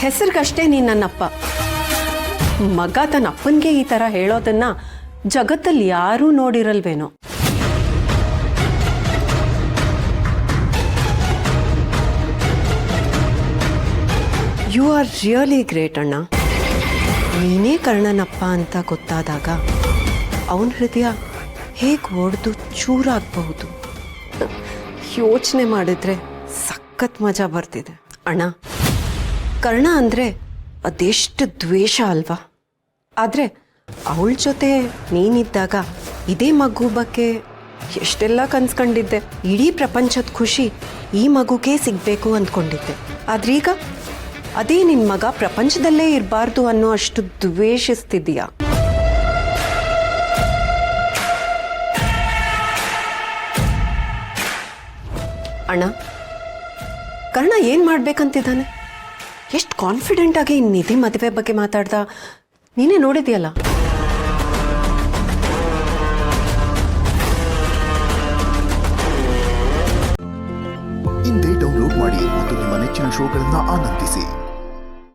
ಹೆಸರಿಗಷ್ಟೇ ನೀನು ನನ್ನಪ್ಪ. ಮಗ ತನ್ನ ಅಪ್ಪನಿಗೆ ಈ ಥರ ಹೇಳೋದನ್ನ ಜಗತ್ತಲ್ಲಿ ಯಾರೂ ನೋಡಿರಲ್ವೇನೋ. ಯು ಆರ್ ರಿಯಲಿ ಗ್ರೇಟ್ ಅಣ್ಣ. ನೀನೇ ಕರ್ಣನಪ್ಪ ಅಂತ ಗೊತ್ತಾದಾಗ ಅವನ ಹೃದಯ ಹೇಗೆ ಒಡೆದು ಚೂರಾಗಬಹುದು ಯೋಚನೆ ಮಾಡಿದ್ರೆ ಸಖತ್ ಮಜಾ ಬರ್ತಿದೆ ಅಣ್ಣ. ಕರ್ಣ ಅಂದರೆ ಅದೆಷ್ಟು ದ್ವೇಷ ಅಲ್ವಾ. ಆದರೆ ಅವಳ ಜೊತೆ ನೀನಿದ್ದಾಗ ಇದೇ ಮಗು ಬಗ್ಗೆ ಎಷ್ಟೆಲ್ಲ ಕನ್ಸ್ಕೊಂಡಿದ್ದೆ. ಇಡೀ ಪ್ರಪಂಚದ ಖುಷಿ ಈ ಮಗುಗೆ ಸಿಗಬೇಕು ಅಂದ್ಕೊಂಡಿದ್ದೆ. ಆದ್ರೀಗ ಅದೇ ನಿನ್ನ ಮಗ ಪ್ರಪಂಚದಲ್ಲೇ ಇರಬಾರ್ದು ಅನ್ನೋ ಅಷ್ಟು ದ್ವೇಷಿಸ್ತಿದೀಯಾ. ಅಣ್ಣ, ಕರ್ಣ ಏನು ಮಾಡ್ಬೇಕಂತಿದ್ದಾನೆ? ಎಷ್ಟು ಕಾನ್ಫಿಡೆಂಟ್ ಆಗಿ ನಿಧಿ ಮದುವೆ ಬಗ್ಗೆ ಮಾತಾಡ್ದ ನೀನೇ ನೋಡಿದ್ಯಲ್ಲ. ಇಂದೇ ಡೌನ್ಲೋಡ್ ಮಾಡಿ ಮತ್ತು ನಿಮ್ಮ ನೆಚ್ಚಿನ ಶೋಗಳನ್ನು ಆನಂದಿಸಿ.